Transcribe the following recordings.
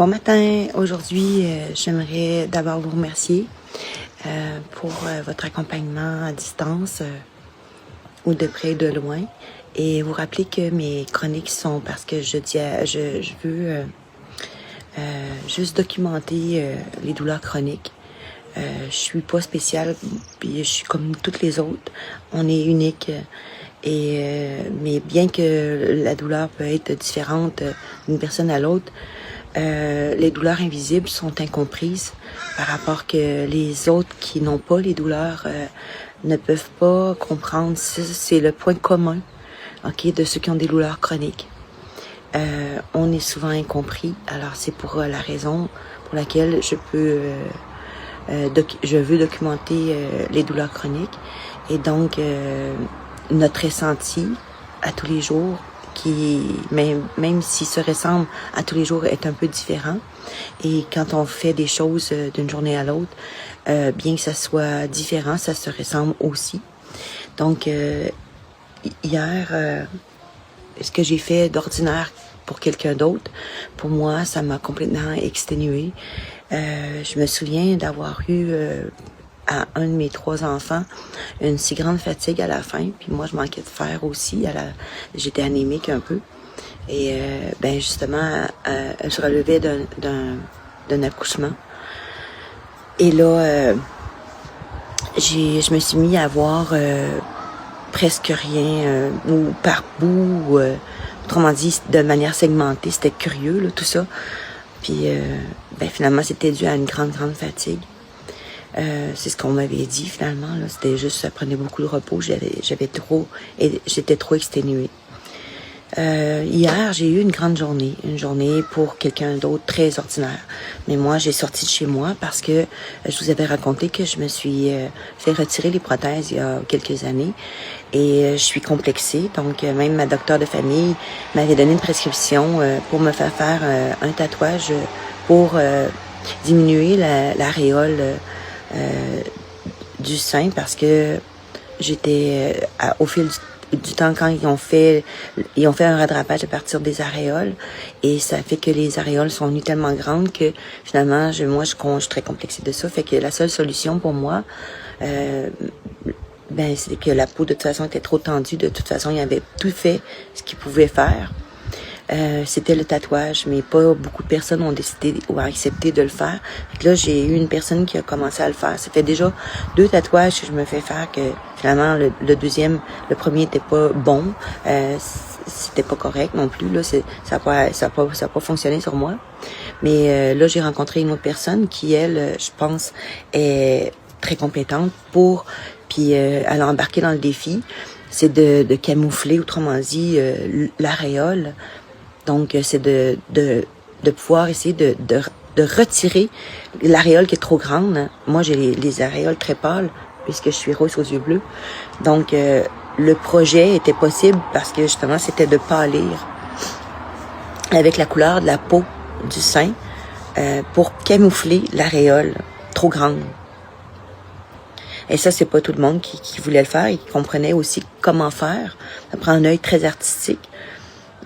Bon matin, aujourd'hui, j'aimerais d'abord vous remercier pour votre accompagnement à distance ou de près ou de loin et vous rappeler que mes chroniques sont parce que je veux juste documenter les douleurs chroniques. Je suis pas spéciale, puis je suis comme toutes les autres. On est unique. Mais bien que la douleur peut être différente d'une personne à l'autre, les douleurs invisibles sont incomprises par rapport que les autres qui n'ont pas les douleurs ne peuvent pas comprendre. C'est le point commun, de ceux qui ont des douleurs chroniques. On est souvent incompris. Alors c'est pour la raison pour laquelle je veux documenter les douleurs chroniques et donc notre ressenti à tous les jours, qui même s'il se ressemble à tous les jours, est un peu différent. Et quand on fait des choses d'une journée à l'autre, bien que ça soit différent, ça se ressemble aussi. Donc hier, ce que j'ai fait d'ordinaire pour quelqu'un d'autre, pour moi, ça m'a complètement exténuée. Je me souviens d'avoir eu à un de mes 3 enfants une si grande fatigue à la fin, puis moi je manquais de fer aussi, j'étais anémique un peu, et justement elle se relevait d'un accouchement, et là je me suis mis à voir presque rien, ou par bout, autrement dit de manière segmentée. C'était curieux là, tout ça, puis finalement c'était dû à une grande fatigue. C'est ce qu'on m'avait dit finalement. C'était juste, ça prenait beaucoup de repos. J'étais trop exténuée. Hier, j'ai eu une grande journée. Une journée pour quelqu'un d'autre très ordinaire. Mais moi, j'ai sorti de chez moi parce que je vous avais raconté que je me suis fait retirer les prothèses il y a quelques années. Et je suis complexée. Donc, même ma docteure de famille m'avait donné une prescription pour me faire un tatouage pour diminuer l'aréole du sein, parce que j'étais au fil du temps, quand ils ont fait un rattrapage à partir des aréoles, et ça fait que les aréoles sont venues tellement grandes que finalement je suis très complexée de ça. Fait que la seule solution pour moi, c'est que la peau de toute façon était trop tendue. De toute façon, il avait tout fait ce qu'il pouvait faire. C'était le tatouage, mais pas beaucoup de personnes ont décidé ou accepté de le faire. Fait que là, j'ai eu une personne qui a commencé à le faire. Ça fait déjà 2 tatouages que je me fais faire, que finalement, le premier était pas bon. C'était pas correct non plus. Là, ça a pas fonctionné sur moi. Mais là, j'ai rencontré une autre personne qui, elle, je pense, est très compétente puis elle a embarqué dans le défi. C'est de camoufler, autrement dit, l'aréole. Donc, c'est de pouvoir essayer de retirer l'aréole qui est trop grande. Moi, j'ai les aréoles très pâles, puisque je suis rose aux yeux bleus. Donc, le projet était possible parce que, justement, c'était de pâlir avec la couleur de la peau du sein pour camoufler l'aréole trop grande. Et ça, c'est pas tout le monde qui voulait le faire et qui comprenait aussi comment faire. Ça prend un œil très artistique.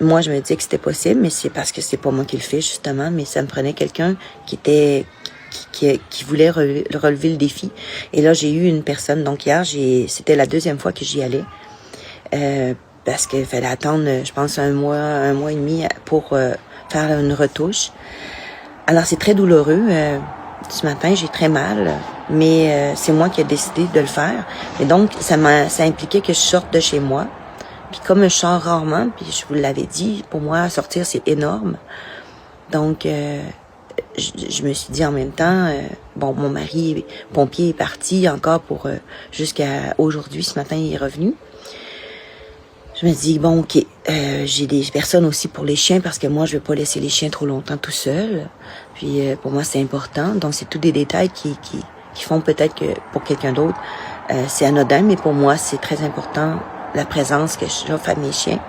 Moi, je me disais que c'était possible, mais c'est parce que c'est pas moi qui le fais, justement, mais ça me prenait quelqu'un qui voulait relever le défi. Et là, j'ai eu une personne, donc hier, c'était la 2e fois que j'y allais, parce qu'il fallait attendre, je pense, un mois et demi pour faire une retouche. Alors, c'est très douloureux. Ce matin, j'ai très mal, mais c'est moi qui ai décidé de le faire. Et donc, ça impliquait que je sorte de chez moi. Puis comme je sors rarement, puis je vous l'avais dit, pour moi, sortir, c'est énorme. Donc, je me suis dit en même temps, mon mari pompier est parti encore pour jusqu'à aujourd'hui. Ce matin, il est revenu. Je me dis, OK, j'ai des personnes aussi pour les chiens, parce que moi, je veux pas laisser les chiens trop longtemps tout seuls. Puis, pour moi, c'est important. Donc, c'est tous des détails qui font peut-être que pour quelqu'un d'autre, c'est anodin, mais pour moi, c'est très important, la présence que j'offre à mes chiens.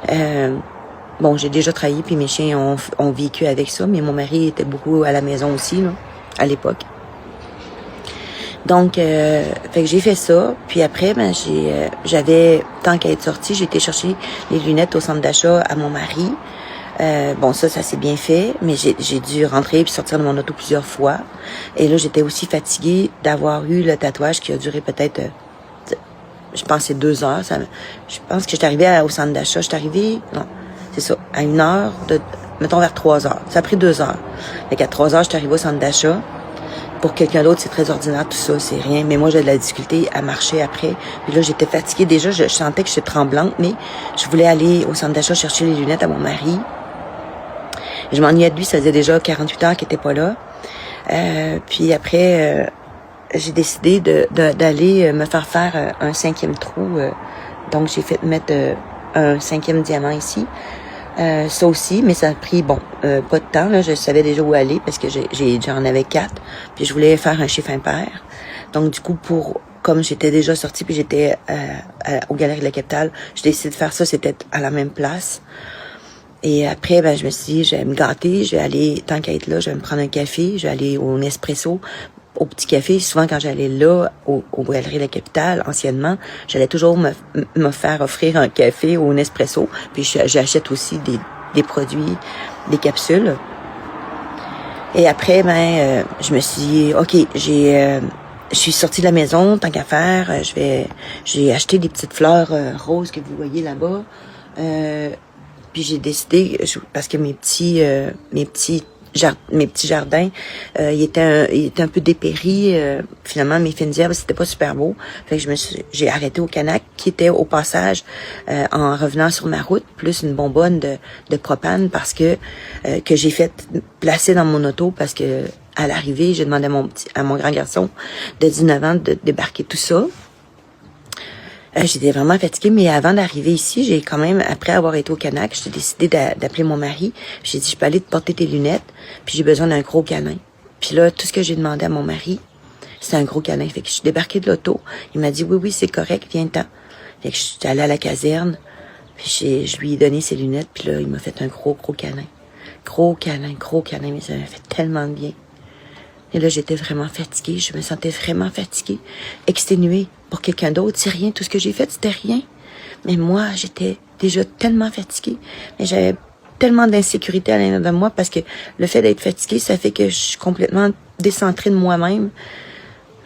J'ai déjà travaillé, puis mes chiens ont vécu avec ça, mais mon mari était beaucoup à la maison aussi, là, à l'époque. Donc, fait que j'ai fait ça, puis après, j'avais, tant qu'à être sortie, j'ai été chercher les lunettes au centre d'achat à mon mari. Bon, ça s'est bien fait, mais j'ai dû rentrer puis sortir de mon auto plusieurs fois. Et là, j'étais aussi fatiguée d'avoir eu le tatouage qui a duré peut-être, je pense, c'est 2 heures. Je pense que j'étais arrivée au centre d'achat. J'étais arrivée, non, c'est ça, à 1 heure, mettons vers 3 heures. Ça a pris 2 heures. Fait qu'à 3 heures, j'étais arrivée au centre d'achat. Pour quelqu'un d'autre, c'est très ordinaire, tout ça, c'est rien. Mais moi, j'ai de la difficulté à marcher après. Puis là, j'étais fatiguée déjà. Je sentais que j'étais tremblante, mais je voulais aller au centre d'achat chercher les lunettes à mon mari. Je m'ennuyais de lui, ça faisait déjà 48 heures qu'il était pas là. Puis après, j'ai décidé d'aller me faire un 5e trou. Donc, j'ai fait mettre un 5e diamant ici. Ça aussi, mais ça a pris, pas de temps. Là, je savais déjà où aller parce que j'en avais 4. Puis je voulais faire un chiffre impair. Donc, du coup, comme j'étais déjà sortie puis j'étais aux Galeries de la Capitale, j'ai décidé de faire ça, c'était à la même place. Et après, je me suis dit, je vais me gâter, je vais aller, tant qu'à être là, je vais me prendre un café, je vais aller au Nespresso, au petit café. Souvent, quand j'allais là, aux Galeries de la Capitale, anciennement, j'allais toujours me faire offrir un café au Nespresso. Puis j'achète aussi des produits, des capsules. Et après, je me suis dit, OK, je suis sortie de la maison, tant qu'à faire, j'ai acheté des petites fleurs roses que vous voyez là-bas. Puis j'ai décidé, parce que mes petits jardins, ils étaient un peu dépéris. Finalement, mes fines herbes, c'était pas super beau. Fait que j'ai arrêté au Canac, qui était au passage, en revenant sur ma route, plus une bonbonne de propane parce que j'ai fait placer dans mon auto parce que à l'arrivée, j'ai demandé à mon grand garçon de 19 ans de débarquer tout ça. J'étais vraiment fatiguée, mais avant d'arriver ici, j'ai quand même, après avoir été au Canac, j'ai décidé d'appeler mon mari. J'ai dit, je peux aller te porter tes lunettes, puis j'ai besoin d'un gros câlin. Puis là, tout ce que j'ai demandé à mon mari, c'est un gros câlin. Fait que je suis débarquée de l'auto. Il m'a dit, oui, c'est correct, viens-t'en. Fait que je suis allée à la caserne, puis je lui ai donné ses lunettes, puis là, il m'a fait un gros câlin. Gros câlin, mais ça m'a fait tellement de bien. Et là, j'étais vraiment fatiguée. Je me sentais vraiment fatiguée, exténuée. Pour quelqu'un d'autre, c'est rien. Tout ce que j'ai fait, c'était rien. Mais moi, j'étais déjà tellement fatiguée. Mais j'avais tellement d'insécurité à l'intérieur de moi parce que le fait d'être fatiguée, ça fait que je suis complètement décentrée de moi-même.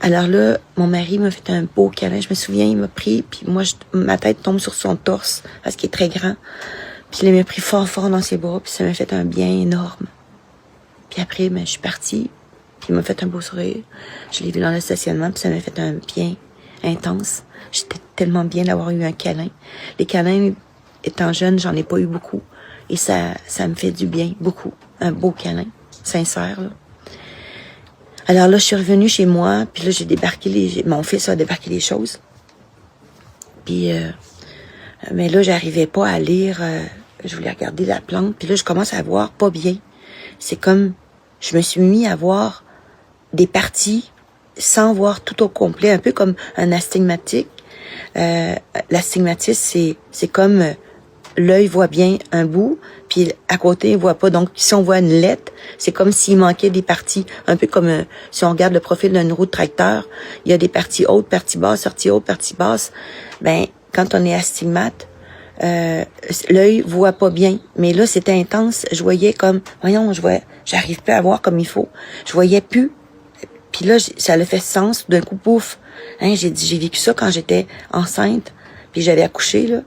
Alors là, mon mari m'a fait un beau câlin. Je me souviens, il m'a pris, puis moi, ma tête tombe sur son torse parce qu'il est très grand. Puis il m'a pris fort dans ses bras, puis ça m'a fait un bien énorme. Puis après, je suis partie. Puis il m'a fait un beau sourire. Je l'ai vu dans le stationnement, puis ça m'a fait un bien intense. J'étais tellement bien d'avoir eu un câlin. Les câlins, étant jeune, j'en ai pas eu beaucoup. Et ça me fait du bien, beaucoup. Un beau câlin, sincère, là. Alors là, je suis revenue chez moi, puis là, j'ai débarqué mon fils a débarqué les choses. Puis, mais là, j'arrivais pas à lire, je voulais regarder la plante, puis là, je commence à voir pas bien. C'est comme, je me suis mis à voir des parties sans voir tout au complet, un peu comme un astigmatique. L'astigmatisme, c'est comme l'œil voit bien un bout, puis à côté, il voit pas. Donc, si on voit une lettre, c'est comme s'il manquait des parties. Un peu comme si on regarde le profil d'une roue de tracteur, il y a des parties hautes, parties basses, sorties hautes, parties basses. Quand on est astigmate, l'œil voit pas bien. Mais là, c'était intense. Je voyais comme, j'arrive plus à voir comme il faut. Je voyais plus. Puis là, ça a fait sens. D'un coup, pouf. J'ai vécu ça quand j'étais enceinte. Puis j'avais accouché, là.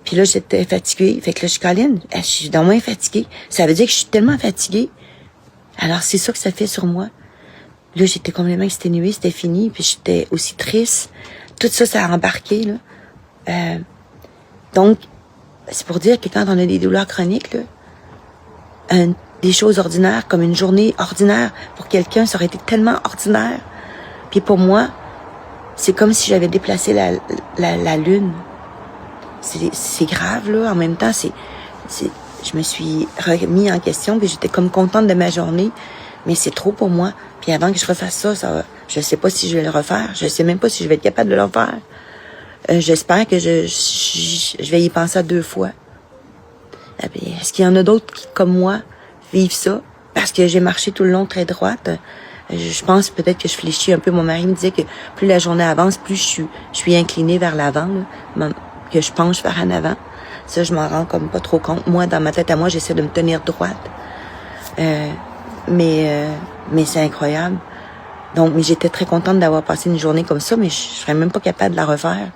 Puis là, j'étais fatiguée. Fait que là, je suis dans moins fatiguée. Ça veut dire que je suis tellement fatiguée. Alors, c'est ça que ça fait sur moi. Là, j'étais complètement exténuée. C'était fini. Puis j'étais aussi triste. Tout ça, ça a embarqué, là. Donc, c'est pour dire que quand on a des douleurs chroniques, là, des choses ordinaires, comme une journée ordinaire, pour quelqu'un, ça aurait été tellement ordinaire. Puis pour moi, c'est comme si j'avais déplacé la lune. C'est grave, là. En même temps, je me suis remis en question, puis j'étais comme contente de ma journée. Mais c'est trop pour moi. Puis avant que je refasse ça, je sais pas si je vais le refaire. Je sais même pas si je vais être capable de le refaire. J'espère que je vais y penser à 2 fois. Est-ce qu'il y en a d'autres qui, comme moi, vivent ça? Parce que j'ai marché tout le long très droite. Je pense peut-être que je fléchis un peu. Mon mari me disait que plus la journée avance, plus je suis inclinée vers l'avant, là, que je penche vers en avant. Ça, je m'en rends comme pas trop compte. Moi, dans ma tête à moi, j'essaie de me tenir droite. Mais c'est incroyable. Donc, mais j'étais très contente d'avoir passé une journée comme ça, mais je serais même pas capable de la refaire.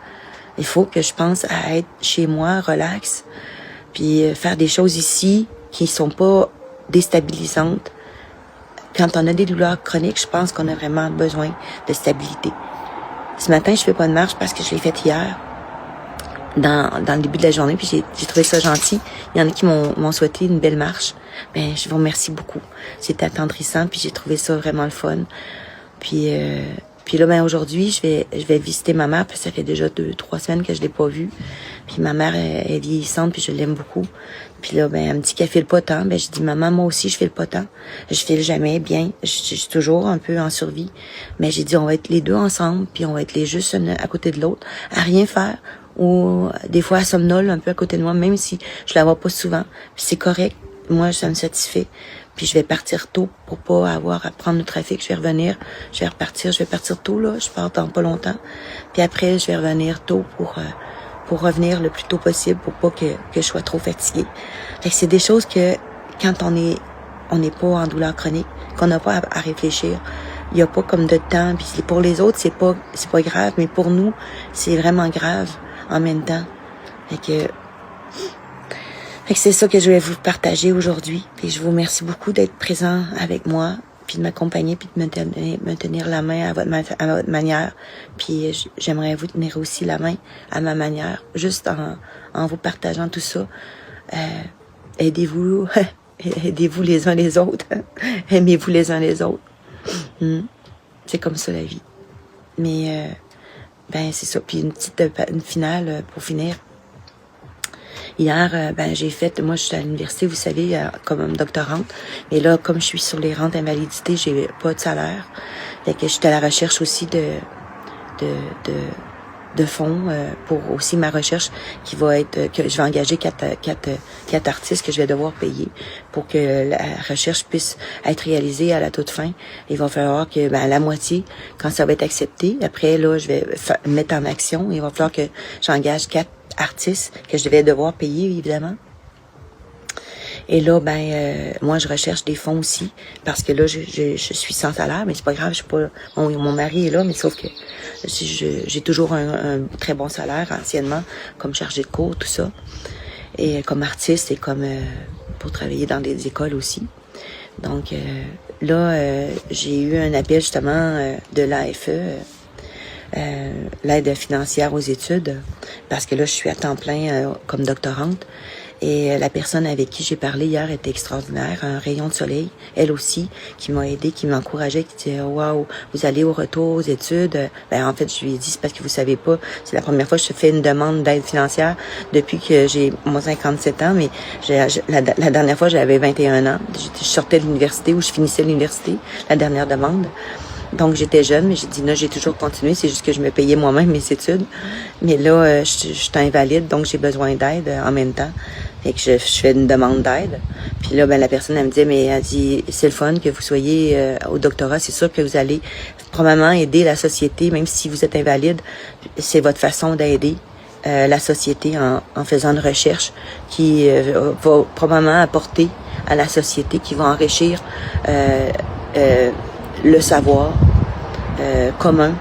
Il faut que je pense à être chez moi, relax, puis faire des choses ici qui sont pas déstabilisantes. Quand on a des douleurs chroniques, je pense qu'on a vraiment besoin de stabilité. Ce matin, je fais pas de marche parce que je l'ai faite hier, dans le début de la journée, puis j'ai trouvé ça gentil. Il y en a qui m'ont souhaité une belle marche. Ben, je vous remercie beaucoup. C'était attendrissant, puis j'ai trouvé ça vraiment le fun. Puis là, ben aujourd'hui, je vais visiter ma mère, puis ça fait déjà 2-3 semaines que je l'ai pas vue. Puis ma mère est vieillissante, puis je l'aime beaucoup. Puis là, ben elle me dit qu'elle file pas tant. Ben je dis, maman, moi aussi, je file pas tant. Je file jamais bien. Je suis toujours un peu en survie. Mais j'ai dit, on va être les deux ensemble, puis on va être les juste à côté de l'autre, à rien faire. Ou des fois, elle somnole un peu à côté de moi, même si je la vois pas souvent. Puis c'est correct. Moi, ça me satisfait. Puis je vais partir tôt pour pas avoir à prendre le trafic. Je vais revenir, je vais repartir. Je vais partir tôt, là. Je pars dans pas longtemps. Puis après, je vais revenir tôt pour revenir le plus tôt possible pour pas que je sois trop fatiguée. Fait que c'est des choses que quand on n'est pas en douleur chronique, qu'on n'a pas à réfléchir. Il y a pas comme de temps. Puis pour les autres, c'est pas grave, mais pour nous, c'est vraiment grave en même temps. Fait que c'est ça que je voulais vous partager aujourd'hui. Puis je vous remercie beaucoup d'être présent avec moi, puis de m'accompagner, puis de me tenir la main à votre manière. Puis j'aimerais vous tenir aussi la main à ma manière, juste en vous partageant tout ça. Aidez-vous, aidez-vous les uns les autres. Aimez-vous les uns les autres. C'est comme ça la vie. Mais ben c'est ça. Puis une finale pour finir. Hier, j'ai fait, moi je suis à l'université, vous savez, comme doctorante, mais là, comme je suis sur les rentes invalidité, j'ai pas de salaire. Fait que je suis à la recherche aussi de fonds pour aussi ma recherche qui va être, que je vais engager quatre artistes que je vais devoir payer pour que la recherche puisse être réalisée à la toute fin. Il va falloir que, à la moitié, quand ça va être accepté, après, là, je vais mettre en action. Il va falloir que j'engage 4 artistes que je devais devoir payer, évidemment. Et là, moi, je recherche des fonds aussi, parce que là, je suis sans salaire, mais c'est pas grave, je suis pas, mon mari est là, mais sauf que j'ai toujours un très bon salaire, anciennement, comme chargé de cours, tout ça, et comme artiste, et comme pour travailler dans des écoles aussi. Donc, là, j'ai eu un appel, justement, de l'AFE, l'aide financière aux études, parce que là, je suis à temps plein comme doctorante. Et la personne avec qui j'ai parlé hier était extraordinaire, un rayon de soleil, elle aussi, qui m'a aidée, qui m'encourageait, qui disait « Wow, vous allez au retour aux études ». En fait, je lui ai dit, c'est parce que vous savez pas, c'est la première fois que je fais une demande d'aide financière depuis que j'ai 57 ans, mais la dernière fois, j'avais 21 ans. Je sortais de l'université ou je finissais l'université, la dernière demande. Donc, j'étais jeune, mais j'ai dit, là, j'ai toujours continué. C'est juste que je me payais moi-même mes études. Mais là, je suis invalide, donc j'ai besoin d'aide en même temps. Et que je fais une demande d'aide. Puis là, la personne, elle me dit, mais elle dit, c'est le fun que vous soyez au doctorat. C'est sûr que vous allez probablement aider la société, même si vous êtes invalide. C'est votre façon d'aider la société en faisant une recherche qui va probablement apporter à la société, qui va enrichir le savoir commun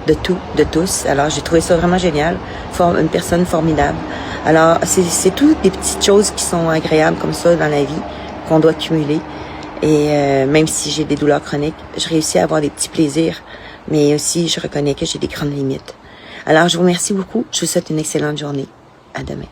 de tous. Alors, j'ai trouvé ça vraiment génial. Une personne formidable. Alors, c'est toutes des petites choses qui sont agréables comme ça dans la vie, qu'on doit cumuler. Et même si j'ai des douleurs chroniques, je réussis à avoir des petits plaisirs, mais aussi, je reconnais que j'ai des grandes limites. Alors, je vous remercie beaucoup. Je vous souhaite une excellente journée. À demain.